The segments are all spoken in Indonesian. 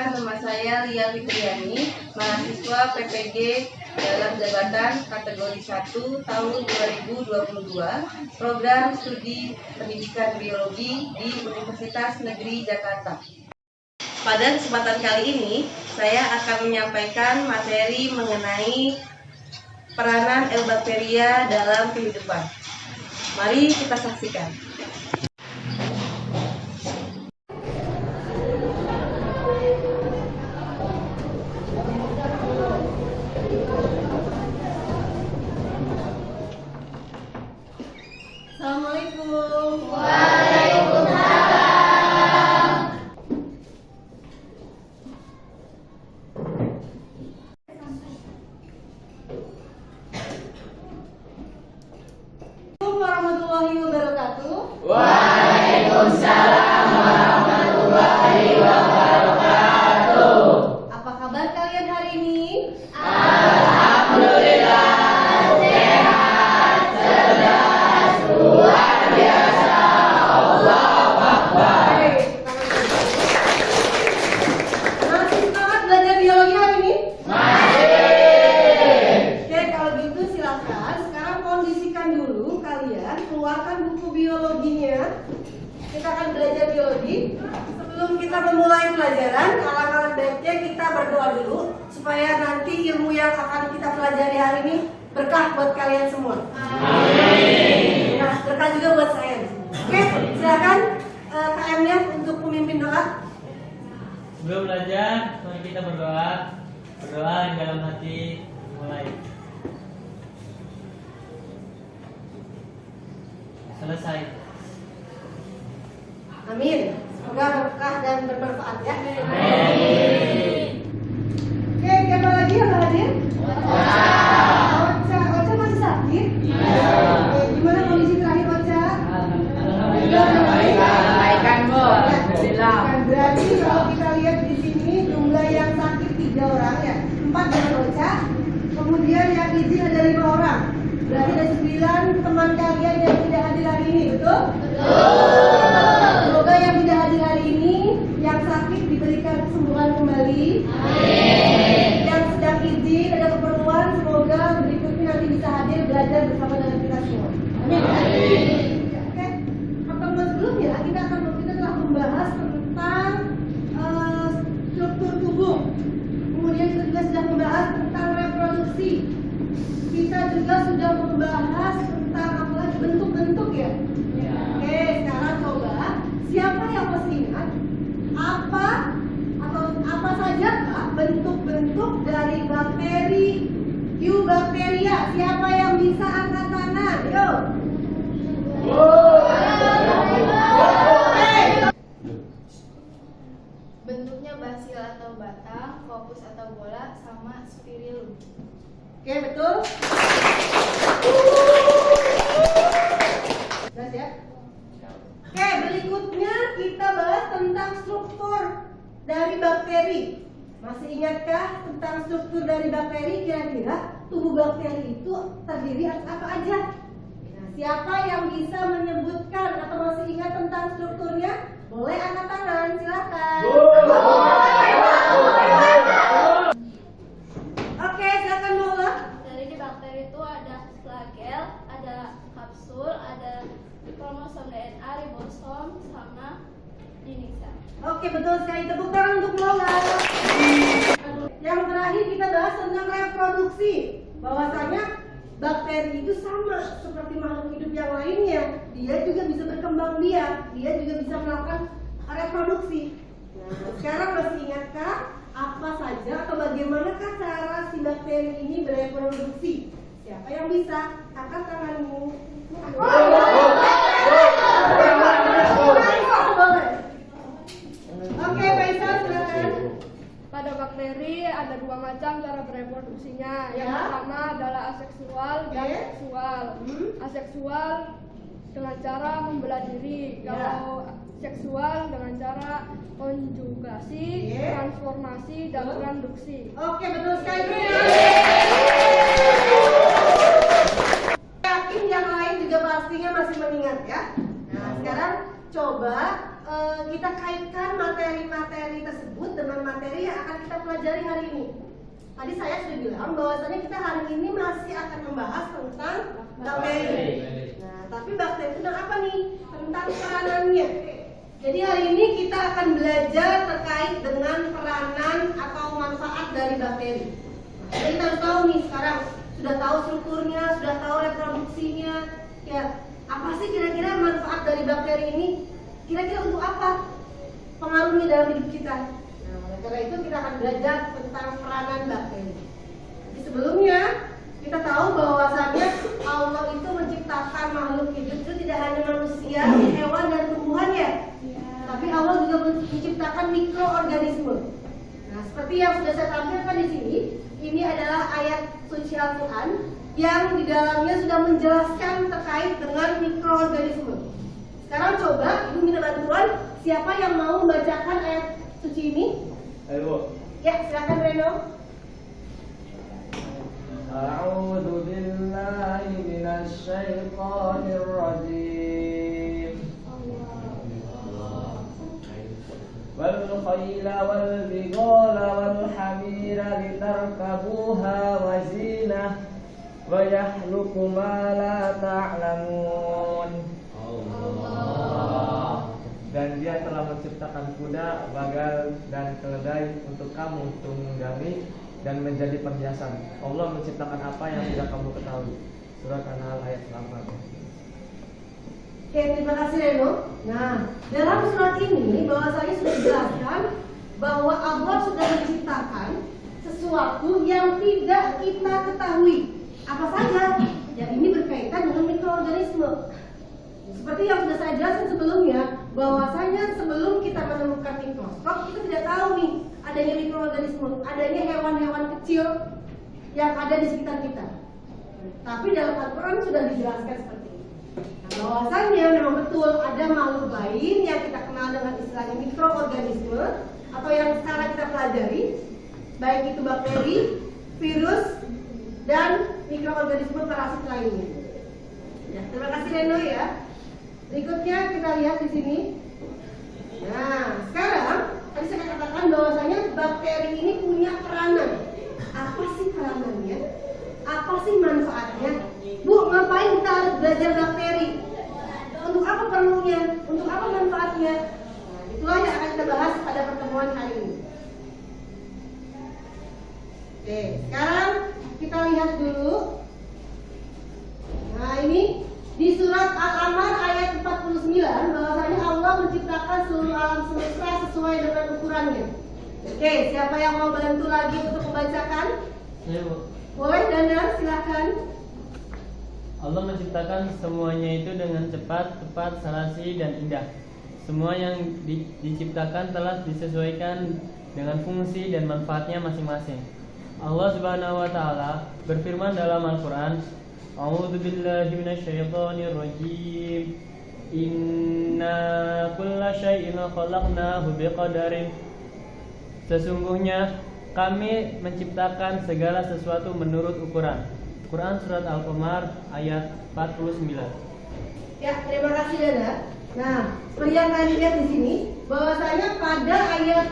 nama saya Lia Fitriani, mahasiswa PPG dalam jabatan kategori 1 tahun 2022, program studi pendidikan biologi di Universitas Negeri Jakarta. Pada kesempatan kali ini, saya akan menyampaikan materi mengenai peranan Eubacteria dalam kehidupan. Mari kita saksikan. Assalamualaikum. Waalaikumsalam. Assalamualaikum warahmatullahi wabarakatuh. Waalaikumsalam warahmatullahi wabarakatuh. Apa kabar kalian hari ini? Alhamdulillah sehat, cerdas, luar biasa. Allahu Akbar. Masih semangat belajar biologi hari ini? Masih. Oke, kalau gitu silakan. Sekarang kondisikan dulu kalian, keluarkan buku biologinya. Kita akan belajar biologi. Sebelum kita memulai pelajaran, alangkah baiknya kita berdoa dulu supaya nanti ilmu yang akan kita pelajari hari ini berkah buat kalian semua. Amin. Nah, berkah juga buat saya. Oke, silakan Kak Emil untuk memimpin doa. Sebelum belajar, mari kita berdoa. Berdoa di dalam hati. Mulai. Selesai. Amin. Semoga berkah dan bermanfaat ya. Amin. Oke, siapa lagi yang hadir? Ocha masih sakit? Oke, gimana kondisi terakhir Ocha? Alhamdulillah. Baikkan, Bu. Bukan berarti kalau kita lihat di sini jumlah yang sakit 3 orang ya, 4 dengan Ocha. Kemudian yang izin ada 5 orang. Berarti ada 9 teman kalian yang tidak hadir hari ini, betul? Semoga yang tidak hadir hari ini, yang sakit diberikan kesembuhan kembali. Yang sedang izin ada keperluan, semoga berikutnya nanti bisa hadir belajar bersama dengan kita semua. Amin. Oke, pertemuan sebelumnya kita telah membahas tentang struktur tubuh. Kemudian kita juga sudah membahas tentang reproduksi. Kita juga sudah membahas tentang apalagi bentuk-bentuk ya. Oke, sekarang coba siapa yang masih ingat apa saja Kak bentuk-bentuk dari bakteri Eubacteria? Siapa yang bisa angkat tangan? Yo. Bentuknya basil atau batang, fokus atau bola, sama spirillum. Oke, betul. Jelas ya? Oke, berikutnya kita bahas tentang struktur dari bakteri. Masih ingatkah tentang struktur dari bakteri? Kira-kira tubuh bakteri itu terdiri atas apa aja? Nah, siapa yang bisa menyebutkan atau masih ingat tentang strukturnya? Boleh angkat tangan, silakan. Oke, silakan Maula. Dari di bakteri itu ada flagel, ada kapsul, ada kromosom DNA, ribosom, sama dinisa. Oke, betul sekali. Tepuk tangan untuk Maula. Yang terakhir kita bahas tentang reproduksi. Bahwasanya bakteri itu sama seperti makhluk hidup yang lainnya. Dia juga bisa berkembang biak. Dia juga bisa melakukan reproduksi. Nah, sekarang masih ingatkah apa saja atau bagaimanakah cara si bakteri ini bereproduksi? Siapa yang bisa? Angkat tanganmu. Oke, Faisal silakan. Pada bakteri ada 2 macam cara bereproduksinya. Yang Ya. pertama adalah aseksual dan Oke. seksual. Aseksual dengan cara membelah diri. Ya. Kalau seksual dengan cara konjugasi, Oke. transformasi, dan Betul. transduksi. Oke, betul sekali. Yakin yang lain juga pastinya masih mengingat ya. Nah, sekarang coba kita kaitkan materi-materi tersebut dengan materi yang akan kita pelajari hari ini. Tadi saya sudah bilang bahwasanya kita hari ini masih akan membahas tentang bakteri. Nah, tapi bakteri itu tentang apa nih? Tentang peranannya. Jadi hari ini kita akan belajar terkait dengan peranan atau manfaat dari bakteri. Jadi kita harus tahu nih sekarang, sudah tahu strukturnya, sudah tahu reproduksinya, ya apa sih kira-kira manfaat dari bakteri ini? Kira-kira untuk apa pengaruhnya dalam hidup kita? Nah, oleh karena itu kita akan belajar tentang peranan bakteri. Jadi sebelumnya kita tahu bahwasannya Allah itu menciptakan makhluk hidup itu tidak hanya manusia, hewan dan tumbuhan ya. Tapi Allah juga menciptakan mikroorganisme. Nah, seperti yang sudah saya tampilkan di sini, ini adalah ayat suci Al-Quran yang di dalamnya sudah menjelaskan terkait dengan mikroorganisme. Sekarang coba Ibu minta bantuan, siapa yang mau membacakan ayat suci ini? Ayo. Ya, silakan Reno. A'udzu billahi minasy syaithanir rajim. Wal khayla wal bighala wal hamira litarkabuha wa zinah wa yakhluqu ma la ta'lamun. Dan dia telah menciptakan kuda, bagal, dan keledai untuk kamu tunggangi dan menjadi perhiasan. Allah menciptakan apa yang tidak kamu ketahui. Surat An-Nahl ayat 8. Oke, terima kasih Reno. Nah, dalam surat ini bahwasanya sudah dijelaskan bahwa Allah sudah menciptakan sesuatu yang tidak kita ketahui. Apa saja? Yang ini berkaitan dengan mikroorganisme. Seperti yang sudah saya jelaskan sebelumnya, bahwasanya sebelum kita menemukan mikroskop, kita tidak tahu nih adanya mikroorganisme, adanya hewan-hewan kecil yang ada di sekitar kita. Tapi dalam Al-Quran sudah dijelaskan seperti ini. Nah, bahwasanya memang betul ada makhluk lain yang kita kenal dengan istilahnya mikroorganisme atau yang sekarang kita pelajari, baik itu bakteri, virus, dan mikroorganisme parasit lainnya. Ya, terima kasih Reno ya. Berikutnya kita lihat di sini. Nah, sekarang tadi saya katakan bahwasanya bakteri ini punya peranan. Apa sih peranannya? Apa sih manfaatnya? Bu, ngapain kita harus belajar bakteri? Untuk apa perlunya? Untuk apa manfaatnya? Nah, itulah yang akan kita bahas pada pertemuan hari ini. Oke, sekarang kita lihat dulu. Nah, ini di surat Al-An'am ayat 49 bahwasanya Allah menciptakan seluruh alam semesta sesuai dengan ukurannya. Oke, siapa yang mau bantu lagi untuk membacakan? Ayo. Boleh, Dana, silakan. Allah menciptakan semuanya itu dengan cepat, tepat, sarasi, dan indah. Semua yang diciptakan telah disesuaikan dengan fungsi dan manfaatnya masing-masing. Allah Subhanahu wa taala berfirman dalam Al-Qur'an, A'udzu billahi minasyaitonir rajim. Inna kulla syai'in khalaqnahu biqadarin. Sesungguhnya kami menciptakan segala sesuatu menurut ukuran. Quran surat Al-Qamar ayat 49. Ya, terima kasih Dana. Nah, seperti yang kalian lihat di sini, bahwasanya pada ayat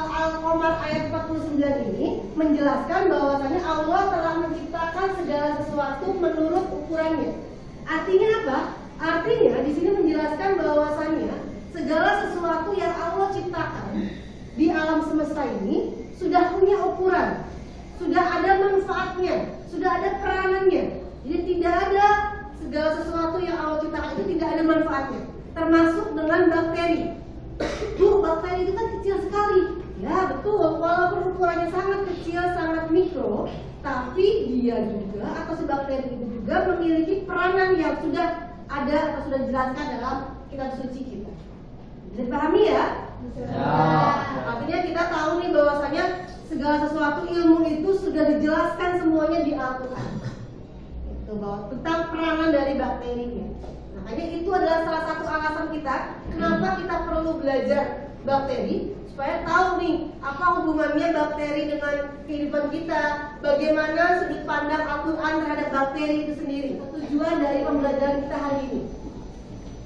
Al-Qamar ayat 49 ini menjelaskan bahwasanya Allah telah menciptakan segala sesuatu menurut ukurannya. Artinya apa? Artinya di sini menjelaskan bahwasanya segala sesuatu yang Allah ciptakan di alam semesta ini sudah punya ukuran, sudah ada manfaatnya, sudah ada peranannya. Jadi tidak ada segala sesuatu yang Allah ciptakan itu tidak ada manfaatnya, termasuk dengan bakteri. Bu, bakteri itu kan kecil sekali. Ya betul, walaupun ukurannya sangat kecil, sangat mikro, tapi dia juga atau si bakteri itu juga memiliki peranan yang sudah ada atau sudah dijelaskan dalam kitab suci kita. Bisa dipahami ya? Artinya kita tahu nih bahwasanya segala sesuatu ilmu itu sudah dijelaskan semuanya di Al-Quran. Itu bahwa tentang peranan dari bakterinya. Makanya itu adalah salah satu alasan kita kenapa kita perlu belajar bakteri, supaya tahu nih apa hubungannya bakteri dengan kehidupan kita, bagaimana sudut pandang Al-Quran terhadap bakteri itu sendiri. Tujuan dari pembelajaran kita hari ini.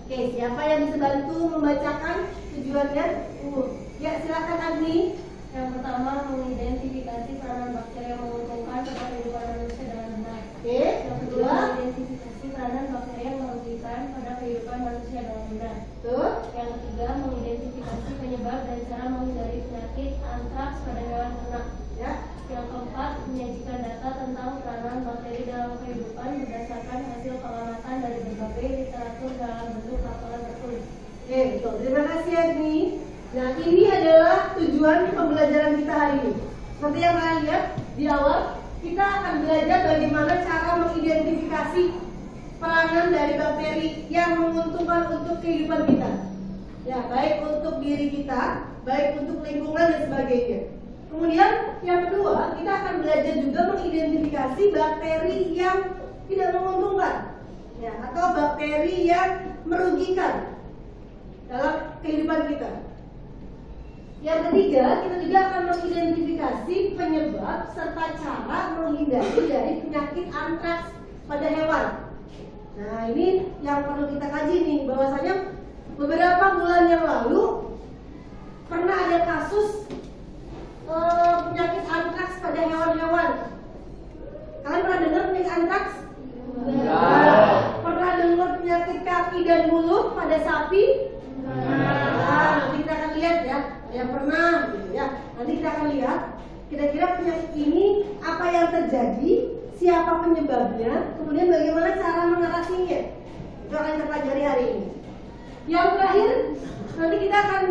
Oke, siapa yang bisa bantu membacakan tujuannya? Ya, silakan Agni. Yang pertama, mengidentifikasi peranan bakteri yang menguntungkan pada kehidupan manusia dengan benar. Oke, Yang kedua, kedua. mengidentifikasi peranan bakteri yang merugikan pada kehidupan manusia dengan benar. Tuh. Yang ketiga, mengidentifikasi penyebab dan cara menghindari penyakit antraks pada hewan ternak. Ya. Yang keempat, menyajikan data tentang peranan bakteri dalam kehidupan berdasarkan hasil pengamatan dari berbagai literatur dalam bentuk laporan tertulis. Oke, betul. Terima kasih Agni. Nah, ini adalah tujuan pembelajaran kita hari ini. Seperti yang kalian lihat di awal, kita akan belajar bagaimana cara mengidentifikasi peranan dari bakteri yang menguntungkan untuk kehidupan kita. Ya, baik untuk diri kita, baik untuk lingkungan dan sebagainya. Kemudian yang kedua, kita akan belajar juga mengidentifikasi bakteri yang tidak menguntungkan, ya, atau bakteri yang merugikan dalam kehidupan kita. Yang ketiga, kita juga akan mengidentifikasi penyebab serta cara menghindari dari penyakit antraks pada hewan. Nah, ini yang perlu kita kaji nih, bahwasanya beberapa bulan yang lalu pernah ada kasus penyakit antraks pada hewan-hewan. Kalian pernah dengar penyakit antraks? Pernah dengar penyakit kaki dan mulut pada sapi? Nah, nanti kita akan lihat ya. Yang pernah gitu ya. Nanti kita akan lihat kira-kira penyakit ini apa yang terjadi, siapa penyebabnya, kemudian bagaimana cara mengatasinya. Itu akan kita pelajari hari ini. Yang terakhir, nanti kita akan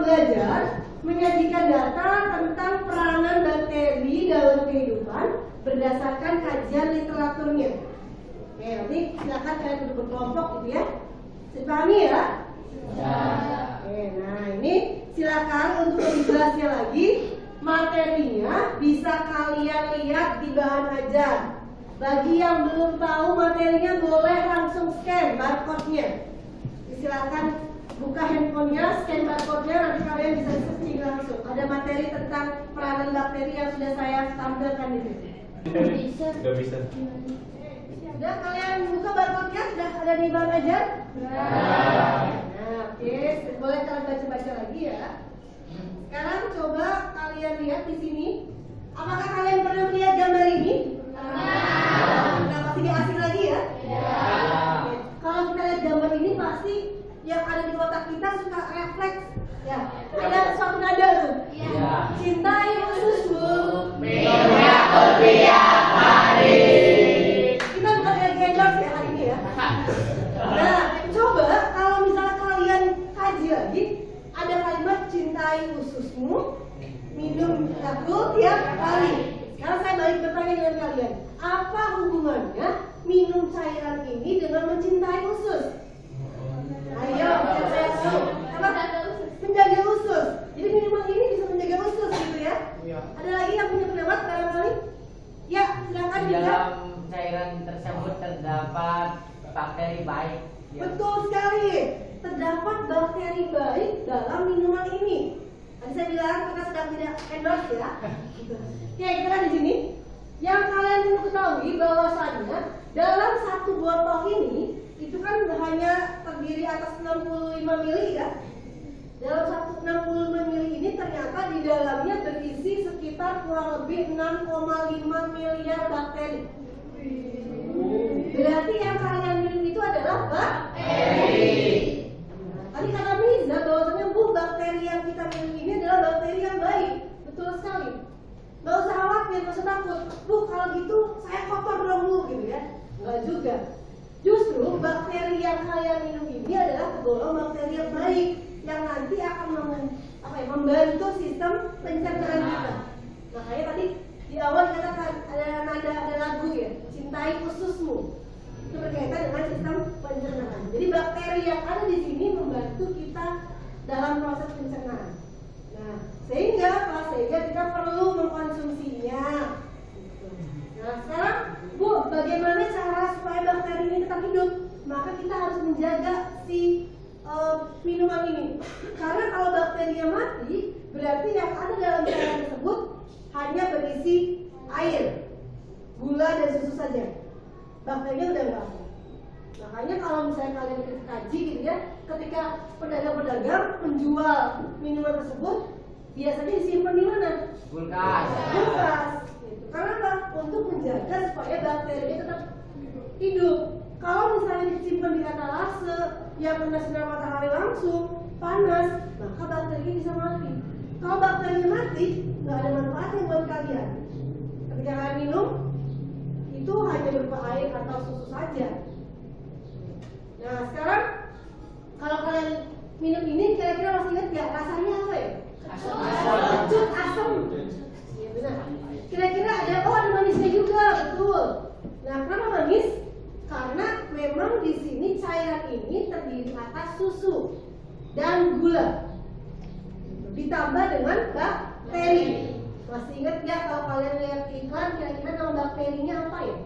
belajar menyajikan data tentang peranan bakteri dalam kehidupan berdasarkan kajian literaturnya. Oke, nanti silakan kalian duduk berkelompok gitu ya. Dipahami ya? Oke, nah ini silakan untuk lebih jelasnya lagi, materinya bisa kalian lihat di bahan ajar. Bagi yang belum tahu materinya boleh langsung scan barcode-nya. Silakan buka handphonenya, scan barcode-nya, nanti kalian bisa searching langsung. Ada materi tentang peranan bakteri yang sudah saya tampilkan di sini. Gak bisa. Sudah kalian buka barcode-nya? Sudah ada di bahan ajar? Nah, oke, boleh kalian baca-baca lagi ya. Sekarang coba kalian lihat di sini. Apakah kalian pernah melihat gambar ini? Nah, pasti gak asing lagi ya? Oke. Kalau kita lihat gambar ini pasti yang ada di otak kita suka refleks. Ya, ada suatu nada tuh. Cintai ususmu. Minumnya kopi tiap hari. Kita bukan yang gendong ya hari ini ya. Nah, coba kalau misalnya kalian kaji lagi, ada kalimat cintai ususmu, minum aku tiap hari. Sekarang saya balik bertanya dengan kalian, apa hubungannya minum cairan ini dengan mencintai usus? Ayo, saya tahu. Apa? Menjaga usus. Jadi minuman ini bisa menjaga usus gitu ya? Ada lagi yang punya pendapat barangkali? Ya, silakan Di bisa. dalam cairan tersebut terdapat bakteri baik. Betul sekali. Terdapat bakteri baik dalam minuman ini. Tadi saya bilang kita sedang tidak endorse ya. Oke, kita di sini. Yang kalian perlu ketahui bahwasannya dalam satu botol ini itu kan hanya terdiri atas 65 mili ya. Dalam satu 65 mili ini ternyata di dalamnya berisi sekitar kurang lebih 6,5 miliar bakteri. Berarti yang kalian minum itu adalah bakteri. Tadi kata Miza bahwasanya bakteri yang kita minum ini adalah bakteri yang baik. Betul sekali. Gak usah khawatir, gak usah takut. Kalau gitu saya kotor dong Bu gitu ya. Enggak juga. Justru bakteri yang kalian minum ini adalah tergolong bakteri yang baik, yang nanti akan membantu sistem pencernaan kita. Makanya tadi di awal dikatakan ada lagu ya, cintai ususmu. Itu berkaitan dengan sistem pencernaan. Jadi bakteri yang ada di sini membantu kita dalam proses pencernaan. Nah, sehingga kita perlu mengkonsumsinya. Nah, sekarang Bu, bagaimana cara supaya bakteri ini tetap hidup? Maka kita harus menjaga si minuman ini. Karena kalau bakterinya mati, berarti yang ada dalam cairan tersebut hanya berisi air, gula dan susu saja. Bakterinya udah nggak ada. Nah, Makanya kalau misalnya kalian kaji gitu ya, ketika pedagang-pedagang menjual minuman tersebut, biasanya disimpan di mana? Kulkas. Kulkas. Gitu. Karena apa? Untuk menjaga supaya bakterinya tetap hidup. Kalau misalnya disimpan di etalase yang kena sinar matahari langsung, panas, maka bakterinya bisa mati. Kalau bakterinya mati, nggak ada manfaatnya buat kalian. Ketika kalian minum, itu hanya berupa air atau susu saja. Nah sekarang kalau kalian minum ini, kira-kira masih ingat nggak rasanya apa ya? Kecut, asam. Ya benar. Kira-kira ada manisnya juga, betul. Nah kenapa manis? Karena memang di sini cairan ini terdiri atas susu dan gula, ditambah dengan bakteri. Masih ingat nggak kalau kalian lihat iklan, kira-kira nama bakterinya apa ya?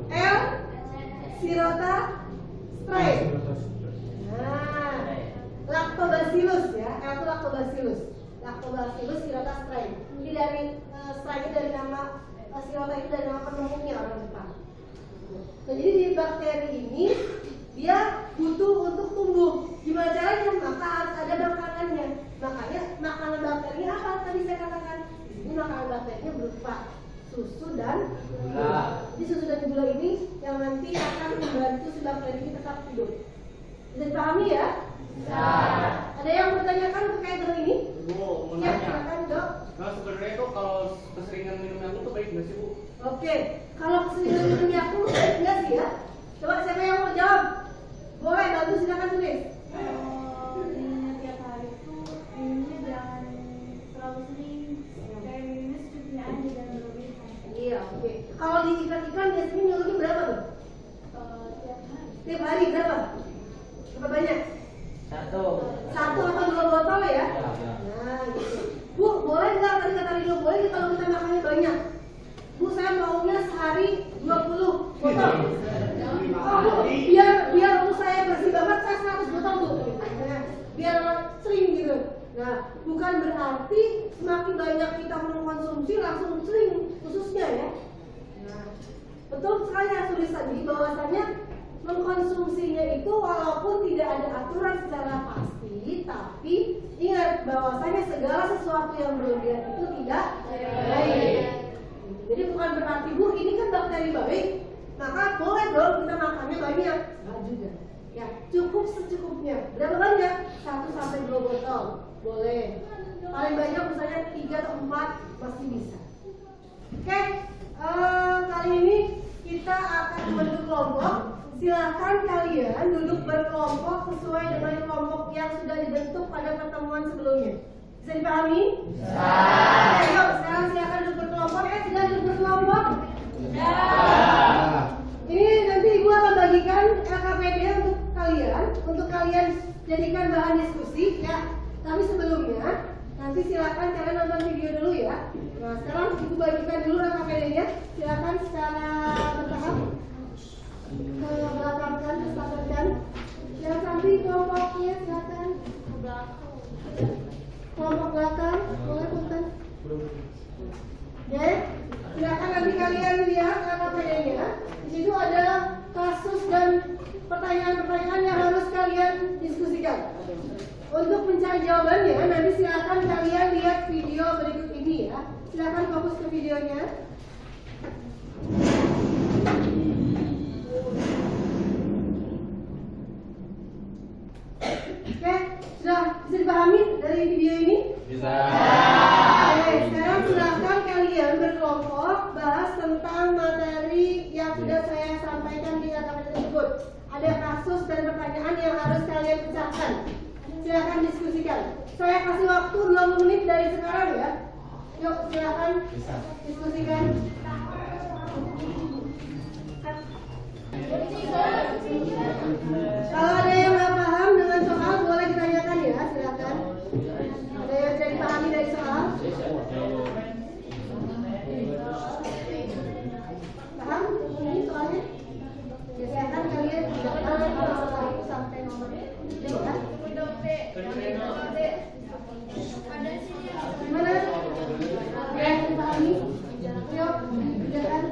L. Sirota strain. Nah, Lactobacillus ya, L itu Lactobacillus. Lactobacillus sirota strain. Ini dari strainnya dari nama sirota itu dari nama penemunya orang Jepang. Nah, jadi di bakteri ini dia butuh untuk tumbuh. Gimana caranya? Maka harus ada makanannya. Makanya makanan bakterinya apa tadi saya katakan? Ini makanan bakterinya berupa susu dan gula. Jadi susu dan gula ini yang nanti akan membantu si bakteri ini tetap hidup. Bisa dipahami ya? Bisa. Ada yang bertanyakan terkait dengan ini? Bu, mau Ya, nanya. silakan Dok. Nah sebenarnya tuh kalau keseringan minum Yakult tuh baik nggak sih Bu? Oke, kalau keseringan minum Yakult baik nggak sih ya? Coba siapa yang mau jawab? Boleh, bantu silakan tulis. Kalau minumnya tiap hari itu minumnya jangan terlalu sering, kayak minumnya secukupnya aja dan berlebihan. Iya, oke. Kalau di iklan-iklan biasanya nyuruhnya berapa tuh? Tiap hari. Tiap hari berapa? Berapa banyak? Satu. Satu atau 2 botol ya? Nah, gitu. Bu, boleh nggak tadi kata Ridho, boleh nggak kalau kita makannya banyak? Bu, saya maunya sehari 20 botol. Oh, Bu, biar umur saya bersih banget, saya 100 botol Bu. Nah, biar sering gitu. Nah, bukan berarti semakin banyak kita mengkonsumsi langsung sering, khususnya ya. Nah, betul sekali ya tulis tadi bahwasannya mengkonsumsinya itu walaupun tidak ada aturan secara pasti, tapi ingat bahwasanya segala sesuatu yang berlebihan itu tidak baik. Jadi bukan berarti Bu ini kan bakteri baik, maka boleh dong kita makannya banyak. Nggak juga. Ya cukup secukupnya. Berapa banyak? 1 sampai 2 botol boleh. Paling banyak misalnya 3 atau 4 masih bisa. Oke, kali ini kita akan membentuk kelompok. Silakan kalian duduk berkelompok sesuai dengan kelompok yang sudah dibentuk pada pertemuan sebelumnya. Bisa dipahami? Bisa. Ayo, sekarang silakan duduk berkelompok. Sudah duduk berkelompok? Ya. Ini nanti Ibu akan bagikan LKPD untuk kalian jadikan bahan diskusi ya. Tapi sebelumnya nanti silakan kalian nonton video dulu ya. Nah, sekarang Ibu bagikan dulu LKPD-nya. Silakan secara bertahap. Ke belakangkan, kesepakatan. Yang samping kelompoknya silakan ke belakang. Kelompok belakang, boleh punten. Ya, silakan nanti kalian lihat LKPD-nya. Di situ ada kasus dan pertanyaan-pertanyaan yang harus kalian diskusikan. Untuk mencari jawabannya, nanti silakan kalian lihat video berikut ini ya. Silakan fokus ke videonya. Oke, sudah bisa dipahami dari video ini? Bisa. Oke, sekarang silakan kalian berkelompok bahas tentang materi yang sudah saya sampaikan di LKPD tersebut. Ada kasus dan pertanyaan yang harus kalian pecahkan. Silakan diskusikan. Saya kasih waktu 20 menit dari sekarang ya. Yuk, silakan diskusikan. Kalau ada yang nggak paham dengan soal boleh ditanyakan ya, silakan. Ada yang tidak dipahami dari soal? Paham ini soalnya? Ya, silakan kalian kalau sampai nomor ya. Gimana? Yang dipahami? Yuk, silakan.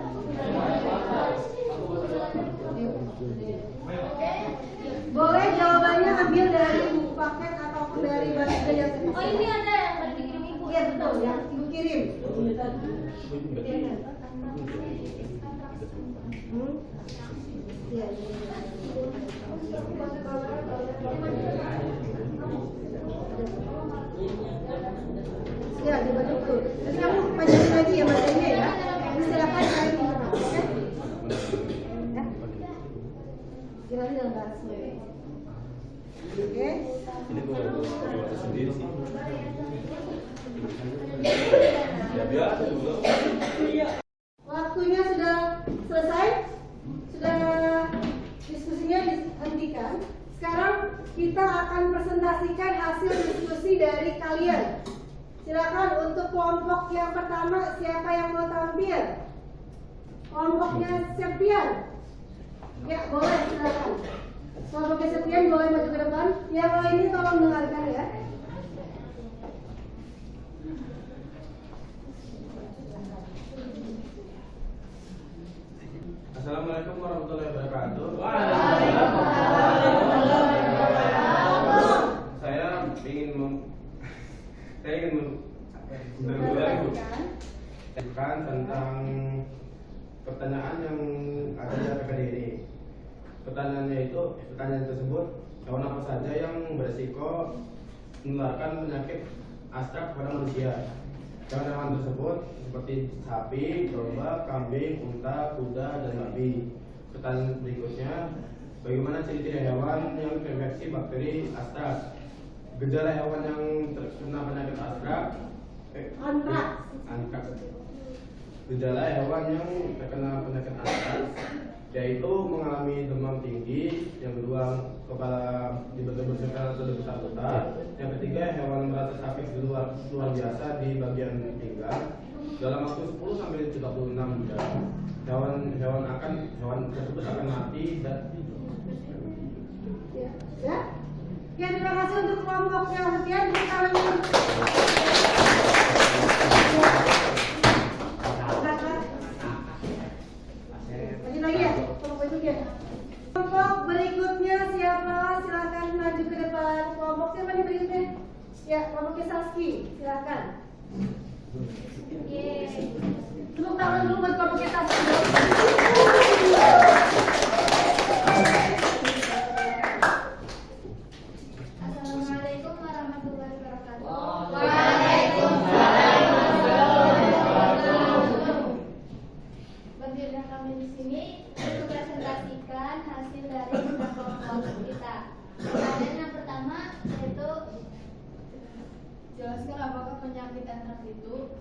Iya betul, yang ibu kirim. Iya. Ya, dibantu tuh. Nanti kamu panjangin lagi ya materinya ya. Silakan saya minta, oke? Ya. Gimana dalam bahasanya? Oke. Ini gue sendiri sih. Waktunya sudah selesai, sudah diskusinya dihentikan. Sekarang kita akan presentasikan hasil diskusi dari kalian. Silakan untuk kelompok yang pertama, siapa yang mau tampil? Kelompoknya Septian. Ya, boleh silakan. Kelompoknya Septian boleh maju ke depan. Yang lainnya tolong dengarkan ya. Assalamualaikum warahmatullahi wabarakatuh. Saya ingin berbagi tentang pertanyaan yang ada di APKD ini. Pertanyaan tersebut, hewan apa saja yang berisiko menularkan penyakit astrak pada manusia? Hewan-hewan tersebut seperti sapi, domba, kambing, unta, kuda, dan babi. Pertanyaan berikutnya, bagaimana ciri-ciri hewan yang terinfeksi bakteri astrak? Gejala hewan yang terkena penyakit astrak, antraks. Gejala hewan yang terkena penyakit antraks yaitu mengalami demam tinggi, yang kedua kepala dibentur-benturkan atau bersakutan, yang ketiga hewan merasa sakit luar biasa di bagian pinggang dalam waktu 10 sampai 36 jam. Hewan tersebut akan mati dan Ya. Ya, terima kasih untuk kelompoknya Septian. Tangan. Lanjut lagi ya, kelompok berikutnya. Kelompok berikutnya siapa? Silakan maju ke depan. Kelompok siapa nih berikutnya? Ya, kelompoknya Saski. Silakan. Tepuk tangan dulu buat kelompoknya Saski. Assalamualaikum warahmatullahi wabarakatuh. Berdiri kami di sini untuk presentasikan hasil dari kelompok kita. Kemudian yang pertama yaitu jelaskan apakah penyakit antraks itu.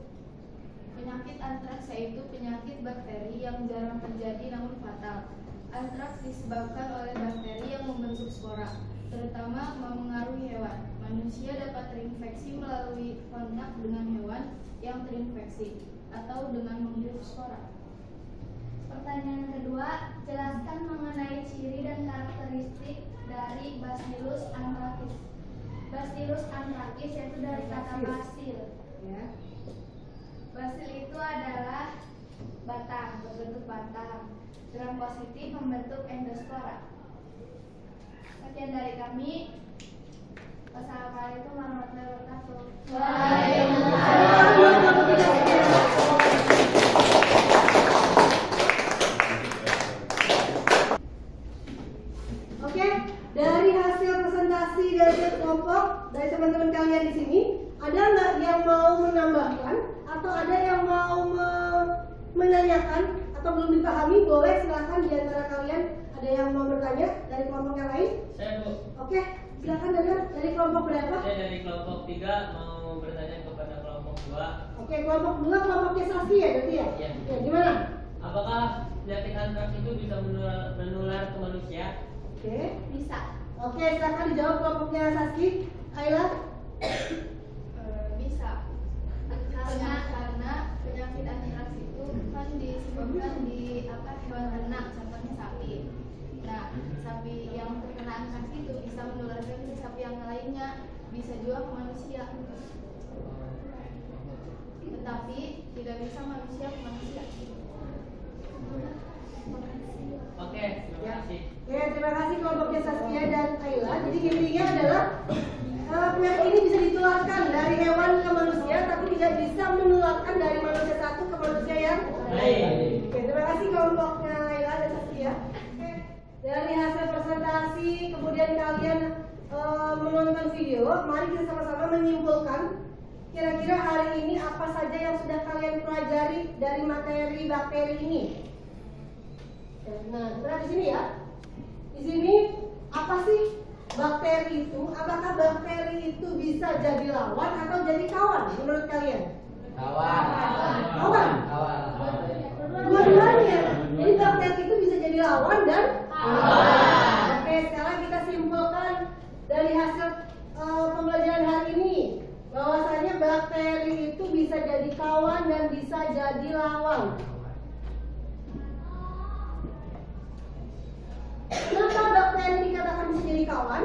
Penyakit antraks yaitu penyakit bakteri yang jarang terjadi namun fatal. Antraks disebabkan oleh bakteri yang membentuk spora, terutama memengaruhi hewan. Manusia dapat terinfeksi melalui kontak dengan hewan yang terinfeksi atau dengan menghirup spora. Pertanyaan kedua, jelaskan mengenai ciri dan karakteristik dari Bacillus anthracis. Bacillus anthracis yaitu dari kata basil. Ya. Basil itu adalah batang, berbentuk batang. Gram positif membentuk endospora. Sekian dari kami. Wassalamualaikum warahmatullahi wabarakatuh. Oke, dari hasil presentasi dari kelompok dari teman-teman kalian di sini, ada nggak yang mau menambahkan atau ada yang mau menanyakan atau belum dipahami? Boleh silakan di antara kalian ada yang mau bertanya dari kelompok yang lain? Saya Bu. Oke, silakan dari kelompok berapa? Saya dari kelompok 3 mau bertanya kepada kelompok 2. Oke, kelompok 2 kelompoknya Saski ya berarti ya? Iya. Ya, gimana? Apakah penyakit antraks itu bisa menular ke manusia? Oke. Bisa. Oke, silakan dijawab kelompoknya Saski. Ayla? Bisa. Karena penyakit antraks itu kan disebabkan di hewan ternak, contohnya sapi. Nah, sapi yang terkena antraks itu bisa menularkan ke sapi yang lainnya, bisa juga ke manusia. Tetapi tidak bisa manusia ke manusia. Oke, terima kasih. Ya, terima kasih kelompoknya Saskia dan Ayla. Jadi intinya adalah penyakit ini bisa ditularkan dari hewan ke manusia, tapi tidak bisa menularkan dari manusia satu ke manusia yang lain. Oke, terima kasih kelompoknya Ila dan Saskia. Oke, dari hasil presentasi, kemudian kalian menonton video, mari kita sama-sama menyimpulkan kira-kira hari ini apa saja yang sudah kalian pelajari dari materi bakteri ini. Nah, kita di sini ya. Di sini apa sih bakteri itu? Apakah bakteri itu bisa jadi lawan atau jadi kawan menurut kalian? Kawan. Dua-duanya. Jadi bakteri itu bisa jadi lawan dan kawan. Oke, sekarang kita simpulkan dari hasil pembelajaran hari ini bahwasanya bakteri itu bisa jadi kawan dan bisa jadi lawan. Kenapa bakteri dikatakan bisa jadi kawan?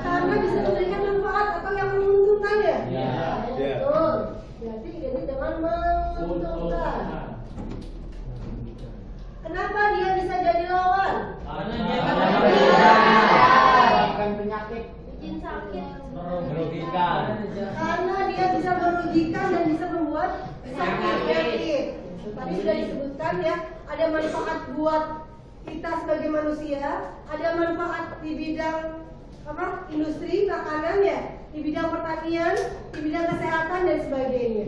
Karena bisa memberikan manfaat atau yang menguntungkan ya? Betul. Berarti jadi dengan menguntungkan. Kenapa dia bisa jadi lawan? Bukan penyakit. Bikin sakit. Merugikan. Karena dia bisa merugikan dan bisa membuat sakit. Tadi sudah disebutkan ya, ada manfaat buat kita sebagai manusia, ada manfaat di bidang industri makanan ya, di bidang pertanian, di bidang kesehatan dan sebagainya.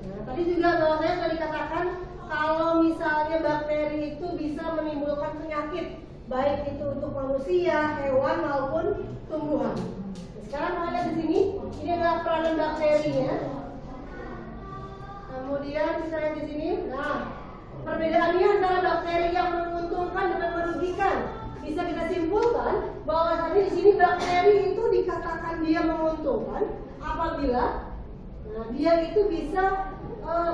Nah, tadi juga bahwasanya sudah dikatakan kalau misalnya bakteri itu bisa menimbulkan penyakit, baik itu untuk manusia, hewan maupun tumbuhan. Nah, sekarang ada di sini, ini adalah peranan bakterinya. Kemudian kita lihat di sini, nah perbedaannya antara bakteri yang menguntungkan dengan merugikan. Bisa kita simpulkan bahwa di sini bakteri itu dikatakan dia menguntungkan apabila dia itu bisa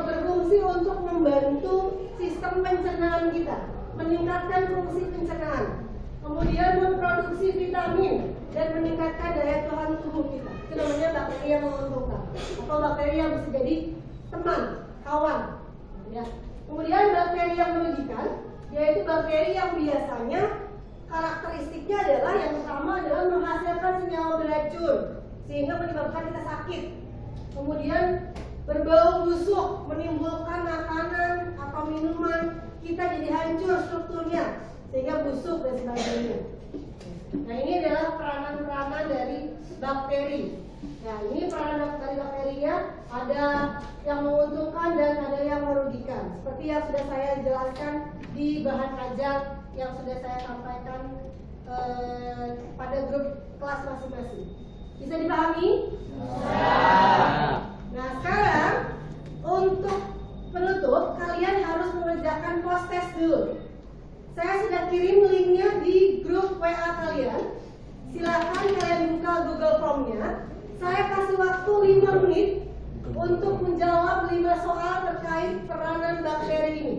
berfungsi untuk membantu sistem pencernaan kita, meningkatkan fungsi pencernaan, kemudian memproduksi vitamin dan meningkatkan daya tahan tubuh kita. Itu namanya bakteri yang menguntungkan atau bakteri yang bisa jadi teman, kawan. Ya. Kemudian bakteri yang merugikan, yaitu bakteri yang biasanya karakteristiknya adalah yang pertama adalah menghasilkan senyawa beracun sehingga menyebabkan kita sakit. Kemudian berbau busuk, menimbulkan makanan atau minuman kita jadi hancur strukturnya sehingga busuk dan sebagainya. Nah, ini adalah peranan-peranan dari bakteri. Nah, ini peranan dari bakterinya ada yang menguntungkan dan ada yang merugikan. Seperti yang sudah saya jelaskan di bahan ajar yang sudah saya sampaikan pada grup kelas masing-masing. Bisa dipahami? Nah, sekarang untuk penutup kalian harus mengerjakan post test dulu. Saya sudah kirim linknya di grup WA kalian. Silakan kalian buka Google Form-nya. Saya kasih waktu 5 menit untuk menjawab 5 soal terkait peranan bakteri ini.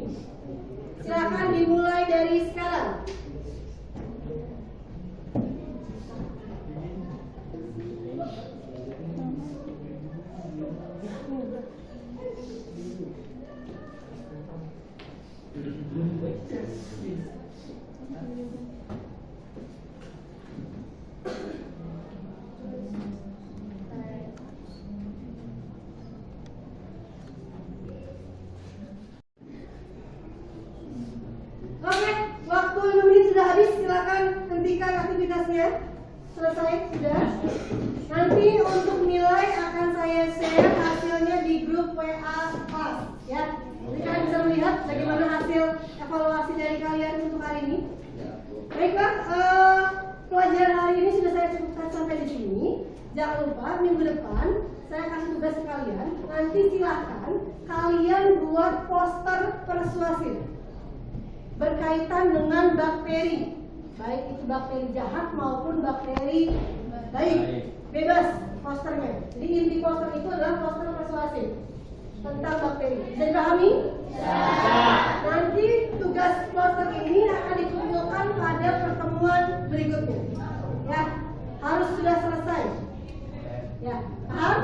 Silakan dimulai dari sekarang. Oke, waktu 5 menit sudah habis, silakan hentikan aktivitasnya. Selesai, sudah. Nanti untuk nilai akan saya share hasilnya di grup WA kelas, ya. Jadi kalian bisa melihat bagaimana hasil evaluasi dari kalian untuk hari ini. Baiklah, pelajaran hari ini sudah saya cukupkan sampai di sini. Jangan lupa minggu depan saya kasih tugas ke kalian. Nanti silakan kalian buat poster persuasif berkaitan dengan bakteri, baik itu bakteri jahat maupun bakteri baik. Bebas posternya. Jadi inti poster itu adalah poster persuasif tentang bakteri. Bisa dipahami? Nanti tugas poster ini akan dikumpulkan pada pertemuan berikutnya. Ya, harus sudah selesai. Ya, paham?